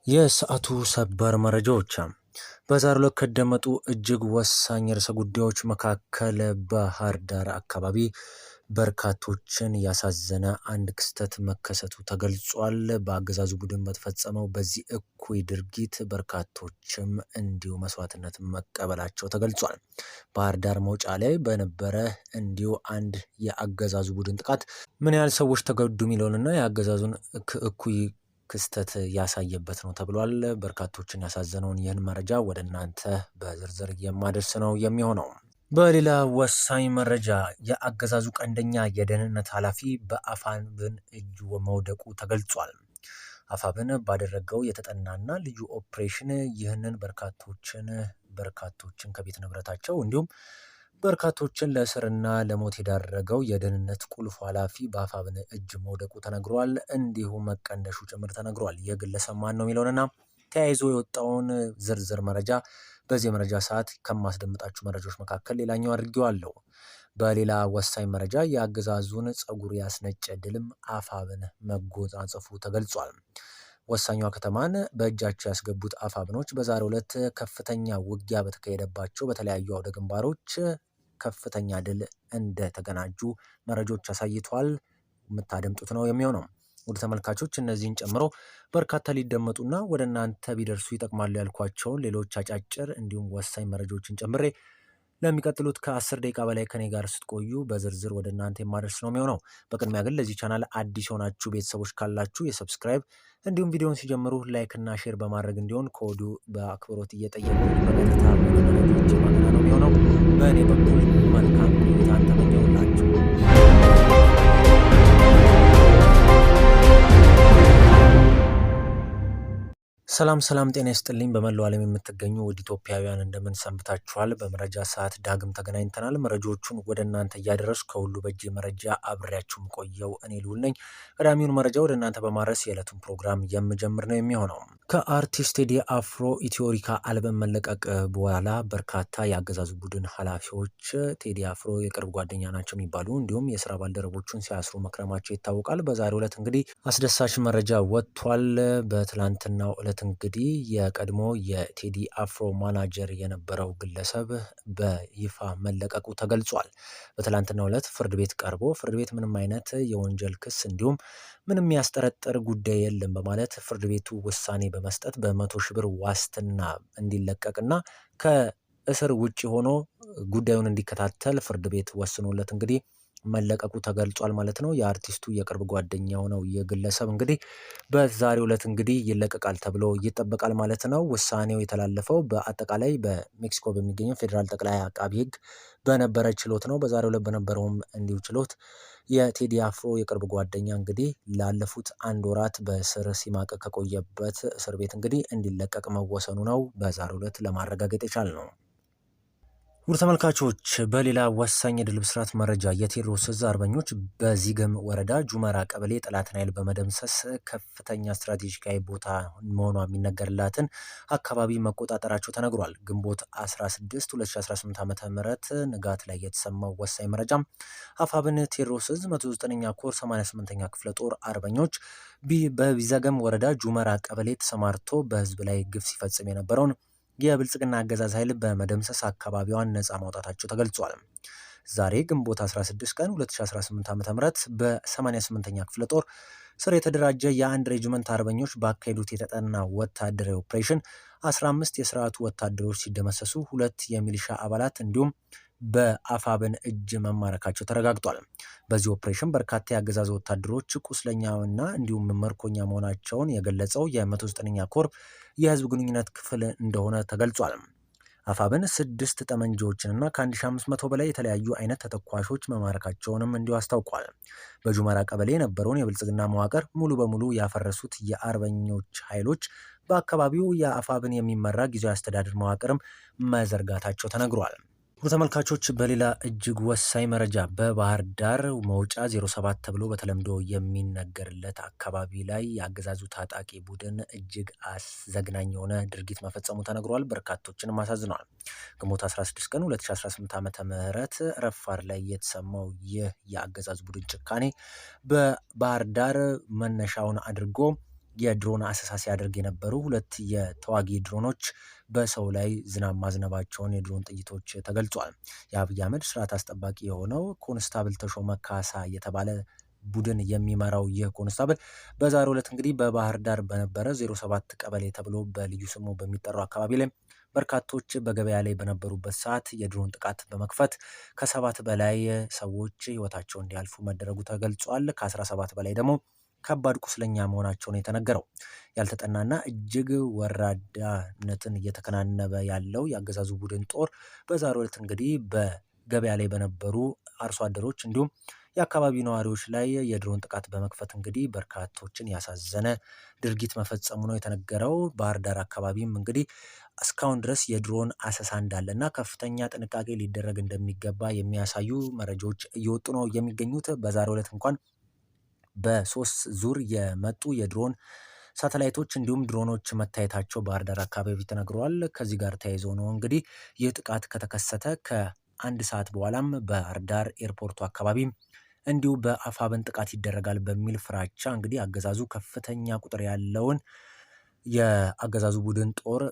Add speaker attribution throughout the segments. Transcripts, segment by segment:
Speaker 1: የሰዓቱ ሰበር መረጃዎች በዛሬው ዕለት ከደመጡ እጅግ ወሳኝ ርዕሰ ጉዳዮች መካከል ባህር ዳር አካባቢ በርካቶችን ያሳዘነ አንድ ክስተት መከሰቱ ተገልጿል። በአገዛዙ ቡድን በተፈጸመው በዚህ እኩይ ድርጊት በርካቶችም እንዲሁ መስዋዕትነት መቀበላቸው ተገልጿል። ባህር ዳር መውጫ ላይ በነበረ እንዲሁ አንድ የአገዛዙ ቡድን ጥቃት ምን ያህል ሰዎች ተጎዱ የሚለውንና የአገዛዙን እኩይ ክስተት ያሳየበት ነው ተብሏል። በርካቶችን ያሳዘነውን ይህን መረጃ ወደ እናንተ በዝርዝር የማደርስ ነው የሚሆነው። በሌላ ወሳኝ መረጃ የአገዛዙ ቀንደኛ የደህንነት ኃላፊ በአፋብኃ እጅ መውደቁ ተገልጿል። አፋብኃ ባደረገው የተጠናና ልዩ ኦፕሬሽን ይህንን በርካቶችን ከቤት ንብረታቸው እንዲሁም በርካቶችን ለእስርና ለሞት የዳረገው የደህንነት ቁልፍ ኃላፊ በአፋብኃ እጅ መውደቁ ተነግሯል። እንዲሁም መቀንደሹ ጭምር ተነግሯል። የግለሰብ ማን ነው የሚለውንና ተያይዞ የወጣውን ዝርዝር መረጃ በዚህ መረጃ ሰዓት ከማስደምጣችሁ መረጃዎች መካከል ሌላኛው አድርጌዋለሁ። በሌላ ወሳኝ መረጃ የአገዛዙን ጸጉር ያስነጨ ድልም አፋብኃ መጎናጸፉ ተገልጿል። ወሳኟ ከተማን በእጃቸው ያስገቡት አፋብኃዎች በዛሬው ዕለት ከፍተኛ ውጊያ በተካሄደባቸው በተለያዩ አውደ ግንባሮች ከፍተኛ ድል እንደተቀናጁ መረጃዎች አሳይተዋል። የምታደምጡት ነው የሚሆነው። ወደ ተመልካቾች እነዚህን ጨምሮ በርካታ ሊደመጡና ወደ እናንተ ቢደርሱ ይጠቅማሉ ያልኳቸውን ሌሎች አጫጭር እንዲሁም ወሳኝ መረጃዎችን ጨምሬ ለሚቀጥሉት ከ10 ደቂቃ በላይ ከኔ ጋር ስትቆዩ በዝርዝር ወደ እናንተ የማደርስ ነው የሚሆነው። በቅድሚያ ግን ለዚህ ቻናል አዲስ የሆናችሁ ቤተሰቦች ካላችሁ የሰብስክራይብ እንዲሁም ቪዲዮውን ሲጀምሩ ላይክ እና ሼር በማድረግ እንዲሆን ከወዲሁ በአክብሮት እየጠየቁ በቀጥታ መረጃዎች ማቅረብ ነው የሚሆነው። በእኔ በኩል መልካም ቆይታን ተመኘሁላችሁ። ሰላም ጤና ይስጥልኝ። በመላው ዓለም የምትገኙ ውድ ኢትዮጵያውያን እንደምን ሰንብታችኋል? በመረጃ ሰዓት ዳግም ተገናኝተናል። መረጃዎቹን ወደ እናንተ እያደረስኩ ከሁሉ በእጅ መረጃ አብሬያችሁ ቆየው እኔ ልዑል ነኝ። ቀዳሚውን መረጃ ወደ እናንተ በማድረስ የዕለቱን ፕሮግራም የምጀምር ነው የሚሆነው። ከአርቲስት ቴዲ አፍሮ ኢትዮሪካ አልበም መለቀቅ በኋላ በርካታ የአገዛዙ ቡድን ኃላፊዎች ቴዲ አፍሮ የቅርብ ጓደኛ ናቸው የሚባሉ እንዲሁም የስራ ባልደረቦቹን ሲያስሩ መክረማቸው ይታወቃል። በዛሬው ዕለት እንግዲህ አስደሳች መረጃ ወጥቷል። በትላንትናው ዕለት እንግዲህ የቀድሞ የቴዲ አፍሮ ማናጀር የነበረው ግለሰብ በይፋ መለቀቁ ተገልጿል። በትላንትናው ዕለት ፍርድ ቤት ቀርቦ ፍርድ ቤት ምንም አይነት የወንጀል ክስ እንዲሁም ምንም ያስጠረጠር ጉዳይ የለም በማለት ፍርድ ቤቱ ውሳኔ በመስጠት በ100 ሺህ ብር ዋስትና እንዲለቀቅና ከእስር ውጪ ሆኖ ጉዳዩን እንዲከታተል ፍርድ ቤት ወስኖለት እንግዲህ መለቀቁ ተገልጿል ማለት ነው። የአርቲስቱ የቅርብ ጓደኛው ነው የግለሰብ እንግዲህ በዛሬው ዕለት እንግዲህ ይለቀቃል ተብሎ ይጠበቃል ማለት ነው። ውሳኔው የተላለፈው በአጠቃላይ በሜክሲኮ በሚገኘው ፌዴራል ጠቅላይ አቃቢ ሕግ በነበረ ችሎት ነው። በዛሬው ዕለት በነበረውም እንዲሁ ችሎት የቴዲ አፍሮ የቅርብ ጓደኛ እንግዲህ ላለፉት 1 ወራት በእስር ሲማቀቅ ከቆየበት እስር ቤት እንግዲህ እንዲለቀቅ መወሰኑ ነው በዛሬው ዕለት ለማረጋገጥ የቻልነው። ውድ ተመልካቾች በሌላ ወሳኝ የድል ብስራት መረጃ የቴዎድሮስ ዕዝ አርበኞች በዚገም ወረዳ ጁመራ ቀበሌ ጠላትን ኃይል በመደምሰስ ከፍተኛ ስትራቴጂካዊ ቦታ መሆኗ የሚነገርላትን አካባቢ መቆጣጠራቸው ተነግሯል። ግንቦት 16 2018 ዓ.ም ንጋት ላይ የተሰማው ወሳኝ መረጃ አፋብኃ ቴዎድሮስ ዕዝ 109ኛ ኮር 88ኛ ክፍለ ጦር አርበኞች በዚገም ወረዳ ጁመራ ቀበሌ ተሰማርቶ በህዝብ ላይ ግፍ ሲፈጽም የነበረውን የብልጽግና አገዛዝ ኃይል በመደምሰስ አካባቢዋን ነፃ ማውጣታቸው ተገልጿል። ዛሬ ግንቦት 16 ቀን 2018 ዓ.ም በ88ኛ ክፍለ ጦር ስር የተደራጀ የአንድ ሬጅመንት አርበኞች ባካሄዱት የተጠና ወታደራዊ ኦፕሬሽን 15 የስርዓቱ ወታደሮች ሲደመሰሱ 2 የሚሊሻ አባላት እንዲሁም በአፋብኃ እጅ መማረካቸው ተረጋግጧል። በዚህ ኦፕሬሽን በርካታ የአገዛዙ ወታደሮች ቁስለኛና እንዲሁም ምርኮኛ መሆናቸውን የገለጸው የ109ኛ ኮር የህዝብ ግንኙነት ክፍል እንደሆነ ተገልጿል። አፋብኃ 6 ጠመንጃዎችንና ከ1500 በላይ የተለያዩ አይነት ተተኳሾች መማረካቸውንም እንዲሁ አስታውቋል። በጁመራ ቀበሌ የነበረውን የብልጽግና መዋቅር ሙሉ በሙሉ ያፈረሱት የአርበኞች ኃይሎች በአካባቢው የአፋብኃ የሚመራ ጊዜያዊ አስተዳደር መዋቅርም መዘርጋታቸው ተነግሯል። ተመልካቾች በሌላ እጅግ ወሳኝ መረጃ በባህር ዳር መውጫ 07 ተብሎ በተለምዶ የሚነገርለት አካባቢ ላይ የአገዛዙ ታጣቂ ቡድን እጅግ አስዘግናኝ የሆነ ድርጊት መፈጸሙ ተነግሯል። በርካቶችንም አሳዝኗል። ግንቦት 16 ቀን 2018 ዓ.ም ረፋድ ላይ የተሰማው ይህ የአገዛዙ ቡድን ጭካኔ በባህር ዳር መነሻውን አድርጎ የድሮን አሰሳ ሲያደርግ የነበሩ 2 የተዋጊ ድሮኖች በሰው ላይ ዝናብ ማዝነባቸውን የድሮን ጥይቶች ተገልጿል። የአብይ አህመድ ስርዓት አስጠባቂ የሆነው ኮንስታብል ተሾመ ካሳ የተባለ ቡድን የሚመራው ይህ ኮንስታብል በዛሬው ዕለት እንግዲህ በባህር ዳር በነበረ 07 ቀበሌ ተብሎ በልዩ ስሙ በሚጠራው አካባቢ ላይ በርካቶች በገበያ ላይ በነበሩበት ሰዓት የድሮን ጥቃት በመክፈት ከ7 በላይ ሰዎች ህይወታቸው እንዲያልፉ መደረጉ ተገልጿል። ከ17 በላይ ደግሞ ከባድ ቁስለኛ መሆናቸው ነው የተነገረው። ያልተጠናና እጅግ ወራዳነትን እየተከናነበ ያለው የአገዛዙ ቡድን ጦር በዛሬው ዕለት እንግዲህ በገበያ ላይ በነበሩ አርሶ አደሮች እንዲሁም የአካባቢው ነዋሪዎች ላይ የድሮን ጥቃት በመክፈት እንግዲህ በርካቶችን ያሳዘነ ድርጊት መፈጸሙ ነው የተነገረው። ባህር ዳር አካባቢም እንግዲህ እስካሁን ድረስ የድሮን አሰሳ እንዳለና ከፍተኛ ጥንቃቄ ሊደረግ እንደሚገባ የሚያሳዩ መረጃዎች እየወጡ ነው የሚገኙት። በዛሬው ዕለት እንኳን በ3 ዙር የመጡ የድሮን ሳተላይቶች እንዲሁም ድሮኖች መታየታቸው ባህር ዳር አካባቢ ተነግረዋል። ከዚህ ጋር ተያይዞ ነው እንግዲህ ይህ ጥቃት ከተከሰተ ከ1 ሰዓት በኋላም ባህር ዳር ኤርፖርቱ አካባቢ እንዲሁ በአፋብን ጥቃት ይደረጋል በሚል ፍራቻ እንግዲህ አገዛዙ ከፍተኛ ቁጥር ያለውን የአገዛዙ ቡድን ጦር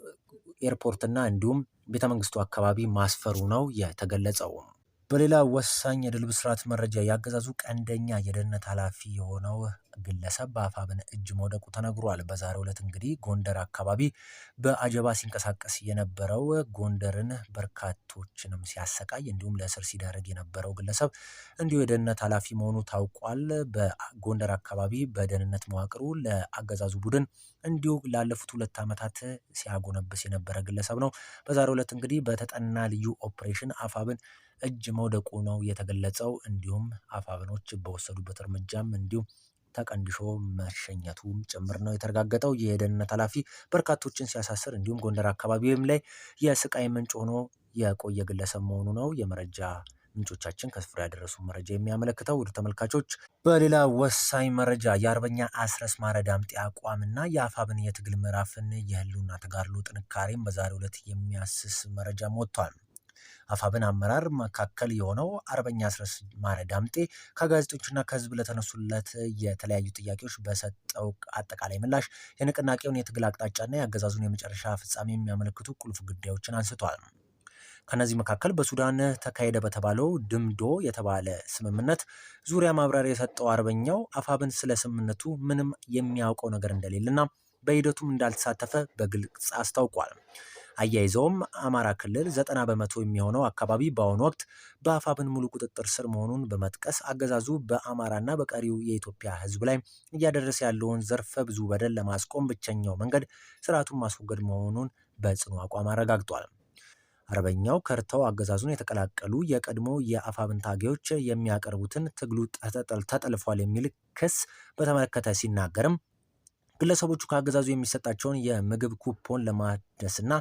Speaker 1: ኤርፖርትና እንዲሁም ቤተመንግስቱ አካባቢ ማስፈሩ ነው የተገለጸው። በሌላ ወሳኝ የድል ብስራት መረጃ የአገዛዙ ቀንደኛ የደህንነት ኃላፊ የሆነው ግለሰብ በአፋብን እጅ መውደቁ ተነግሯል። በዛሬው ዕለት እንግዲህ ጎንደር አካባቢ በአጀባ ሲንቀሳቀስ የነበረው ጎንደርን በርካቶችንም ሲያሰቃይ እንዲሁም ለእስር ሲዳረግ የነበረው ግለሰብ እንዲሁ የደህንነት ኃላፊ መሆኑ ታውቋል። በጎንደር አካባቢ በደህንነት መዋቅሩ ለአገዛዙ ቡድን እንዲሁ ላለፉት 2 ዓመታት ሲያጎነብስ የነበረ ግለሰብ ነው። በዛሬው ዕለት እንግዲህ በተጠና ልዩ ኦፕሬሽን አፋብን እጅ መውደቁ ነው የተገለጸው። እንዲሁም አፋብኖች በወሰዱበት እርምጃም እንዲሁም ተቀንድሾ መሸኘቱም ጭምር ነው የተረጋገጠው። የደህንነት ኃላፊ በርካቶችን ሲያሳስር እንዲሁም ጎንደር አካባቢም ላይ የስቃይ ምንጭ ሆኖ የቆየ ግለሰብ መሆኑ ነው የመረጃ ምንጮቻችን ከስፍራ ያደረሱ መረጃ የሚያመለክተው። ውድ ተመልካቾች በሌላ ወሳኝ መረጃ የአርበኛ አስረስ ማረ ዳምጤ አቋምና የአፋብን የትግል ምዕራፍን የህልውና ተጋድሎ ጥንካሬም በዛሬው ዕለት የሚያስስ መረጃም ወጥቷል። አፋብን አመራር መካከል የሆነው አርበኛ አስረስ ማረ ዳምጤ ከጋዜጦችና ከህዝብ ለተነሱለት የተለያዩ ጥያቄዎች በሰጠው አጠቃላይ ምላሽ የንቅናቄውን የትግል አቅጣጫና የአገዛዙን የመጨረሻ ፍጻሜ የሚያመለክቱ ቁልፍ ጉዳዮችን አንስቷል። ከነዚህ መካከል በሱዳን ተካሄደ በተባለው ድምዶ የተባለ ስምምነት ዙሪያ ማብራሪያ የሰጠው አርበኛው አፋብን ስለ ስምምነቱ ምንም የሚያውቀው ነገር እንደሌለና በሂደቱም እንዳልተሳተፈ በግልጽ አስታውቋል። አያይዘውም አማራ ክልል 90 በመቶ የሚሆነው አካባቢ በአሁኑ ወቅት በአፋብን ሙሉ ቁጥጥር ስር መሆኑን በመጥቀስ አገዛዙ በአማራና በቀሪው የኢትዮጵያ ህዝብ ላይ እያደረሰ ያለውን ዘርፈ ብዙ በደል ለማስቆም ብቸኛው መንገድ ስርዓቱን ማስወገድ መሆኑን በጽኑ አቋም አረጋግጧል። አርበኛው ከርተው አገዛዙን የተቀላቀሉ የቀድሞ የአፋብን ታጋዮች የሚያቀርቡትን ትግሉ ተጠልፏል የሚል ክስ በተመለከተ ሲናገርም ግለሰቦቹ ከአገዛዙ የሚሰጣቸውን የምግብ ኩፖን ለማደስና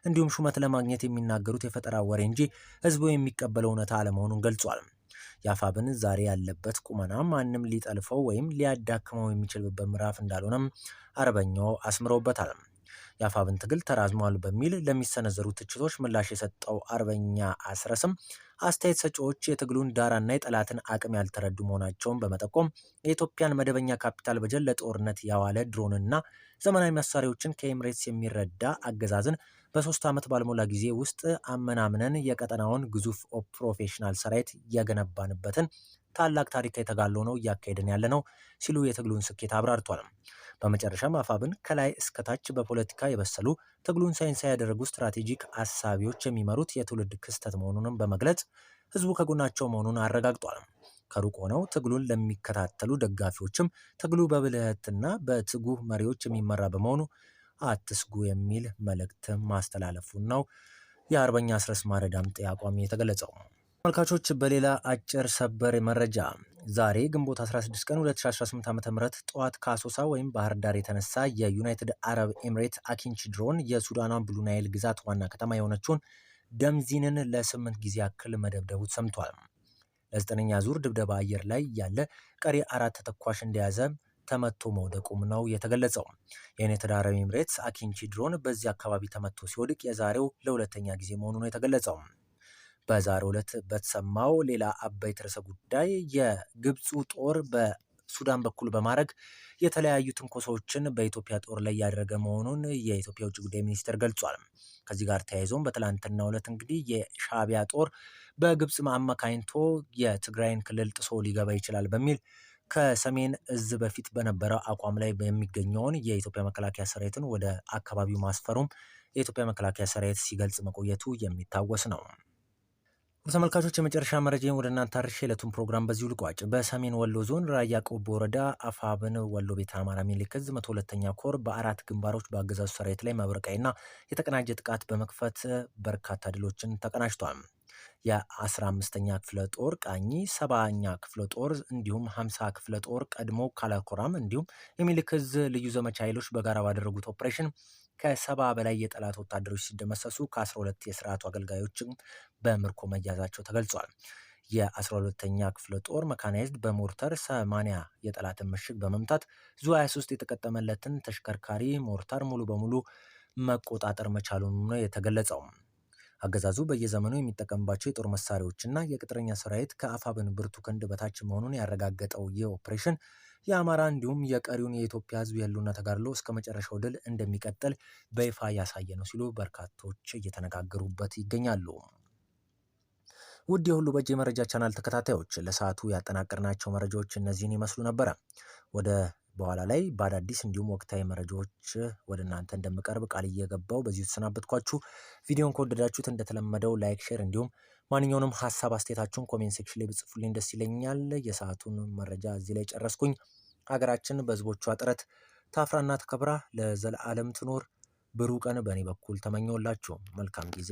Speaker 1: እንዲሁም ሹመት ለማግኘት የሚናገሩት የፈጠራ ወሬ እንጂ ህዝቡ የሚቀበለው እውነታ አለመሆኑን ገልጿል። የአፋብን ዛሬ ያለበት ቁመና ማንም ሊጠልፈው ወይም ሊያዳክመው የሚችልበት ምዕራፍ እንዳልሆነም አርበኛው አስምረውበታል። የአፋብን ትግል ተራዝሟል በሚል ለሚሰነዘሩ ትችቶች ምላሽ የሰጠው አርበኛ አስረስም አስተያየት ሰጪዎች የትግሉን ዳራና የጠላትን አቅም ያልተረዱ መሆናቸውን በመጠቆም የኢትዮጵያን መደበኛ ካፒታል በጀት ለጦርነት ያዋለ ድሮንና ዘመናዊ መሳሪያዎችን ከኤምሬትስ የሚረዳ አገዛዝን በ3 ዓመት ባልሞላ ጊዜ ውስጥ አመናምነን የቀጠናውን ግዙፍ ፕሮፌሽናል ሰራዊት ያገነባንበትን ታላቅ ታሪካዊ ተጋድሎ ነው እያካሄድን ያለ ነው ሲሉ የትግሉን ስኬት አብራርቷል። በመጨረሻም አፋብን ከላይ እስከታች በፖለቲካ የበሰሉ ትግሉን ሳይንሳዊ ያደረጉ ስትራቴጂክ አሳቢዎች የሚመሩት የትውልድ ክስተት መሆኑንም በመግለጽ ህዝቡ ከጎናቸው መሆኑን አረጋግጧል። ከሩቅ ሆነው ትግሉን ለሚከታተሉ ደጋፊዎችም ትግሉ በብልህትና በትጉህ መሪዎች የሚመራ በመሆኑ አትስጉ የሚል መልእክት ማስተላለፉን ነው የአርበኛ አስረስ ማረ ዳምጤ አቋም የተገለጸው። ተመልካቾች በሌላ አጭር ሰበር መረጃ ዛሬ ግንቦት 16 ቀን 2018 ዓ.ም ጠዋት ከአሶሳ ወይም ባህር ዳር የተነሳ የዩናይትድ አረብ ኤምሬት አኪንች ድሮን የሱዳኗን ብሉ ናይል ግዛት ዋና ከተማ የሆነችውን ደምዚንን ለ8 ጊዜ ያክል መደብደቡ ሰምቷል። ለ9ኛ ዙር ድብደባ አየር ላይ ያለ ቀሪ 4 ተተኳሽ እንደያዘ ተመቶ መውደቁም ነው የተገለጸው። የዩናይትድ አረብ ኤምሬትስ አኪንች ድሮን በዚህ አካባቢ ተመቶ ሲወድቅ የዛሬው ለሁለተኛ ጊዜ መሆኑ ነው የተገለጸው። በዛሬው ዕለት በተሰማው ሌላ አበይት ርዕሰ ጉዳይ የግብፁ ጦር ሱዳን በኩል በማድረግ የተለያዩ ትንኮሳዎችን በኢትዮጵያ ጦር ላይ ያደረገ መሆኑን የኢትዮጵያ ውጭ ጉዳይ ሚኒስቴር ገልጿል። ከዚህ ጋር ተያይዞም በትላንትናው ዕለት እንግዲህ የሻዕቢያ ጦር በግብጽ አማካኝቶ የትግራይን ክልል ጥሶ ሊገባ ይችላል በሚል ከሰሜን እዝ በፊት በነበረው አቋም ላይ የሚገኘውን የኢትዮጵያ መከላከያ ሰራዊትን ወደ አካባቢው ማስፈሩም የኢትዮጵያ መከላከያ ሰራዊት ሲገልጽ መቆየቱ የሚታወስ ነው። ተመልካቾች የመጨረሻ መረጃን ወደ እናንተ አድርሼ የዕለቱን ፕሮግራም በዚሁ ልቋጭ። በሰሜን ወሎ ዞን ራያ ቆቦ ወረዳ አፋብን ወሎ ቤተ አማራ ሚኒሊክ ዕዝ 102ኛ ኮር በ4 ግንባሮች በአገዛዙ ሰራዊት ላይ መብረቃዊና የተቀናጀ ጥቃት በመክፈት በርካታ ድሎችን ተቀናጅቷል። የ15ኛ ክፍለ ጦር ቃኝ 70ኛ ክፍለ ጦር እንዲሁም 50 ክፍለ ጦር ቀድሞ ካላኮራም እንዲሁም የሚኒሊክ ዕዝ ልዩ ዘመቻ ኃይሎች በጋራ ባደረጉት ኦፕሬሽን ከ70 በላይ የጠላት ወታደሮች ሲደመሰሱ ከ12 የስርዓቱ አገልጋዮችን በምርኮ መያዛቸው ተገልጿል። የ12ኛ ክፍለ ጦር መካናይዝድ በሞርተር 80 የጠላትን ምሽግ በመምታት ዙ 23 የተቀጠመለትን ተሽከርካሪ ሞርተር ሙሉ በሙሉ መቆጣጠር መቻሉን ነው የተገለጸው። አገዛዙ በየዘመኑ የሚጠቀምባቸው የጦር መሳሪያዎችና የቅጥረኛ ሰራዊት ከአፋብን ብርቱ ክንድ በታች መሆኑን ያረጋገጠው ይህ ኦፕሬሽን የአማራ እንዲሁም የቀሪውን የኢትዮጵያ ሕዝብ የህልውና ተጋድሎ እስከ መጨረሻው ድል እንደሚቀጥል በይፋ ያሳየ ነው ሲሉ በርካቶች እየተነጋገሩበት ይገኛሉ። ውድ የሁሉ በእጅ የመረጃ ቻናል ተከታታዮች ለሰዓቱ ያጠናቀርናቸው መረጃዎች እነዚህን ይመስሉ ነበረ። ወደ በኋላ ላይ በአዳዲስ እንዲሁም ወቅታዊ መረጃዎች ወደ እናንተ እንደምቀርብ ቃል እየገባው በዚሁ ተሰናበትኳችሁ። ቪዲዮን ከወደዳችሁት እንደተለመደው ላይክ፣ ሼር እንዲሁም ማንኛውንም ሀሳብ አስተያየታችሁን ኮሜንት ሴክሽን ላይ ብጽፉልኝ ደስ ይለኛል። የሰዓቱን መረጃ እዚህ ላይ ጨረስኩኝ። ሀገራችን በህዝቦቿ ጥረት ታፍራና ተከብራ ለዘላለም ትኖር። ብሩህ ቀን በእኔ በኩል ተመኘውላችሁ። መልካም ጊዜ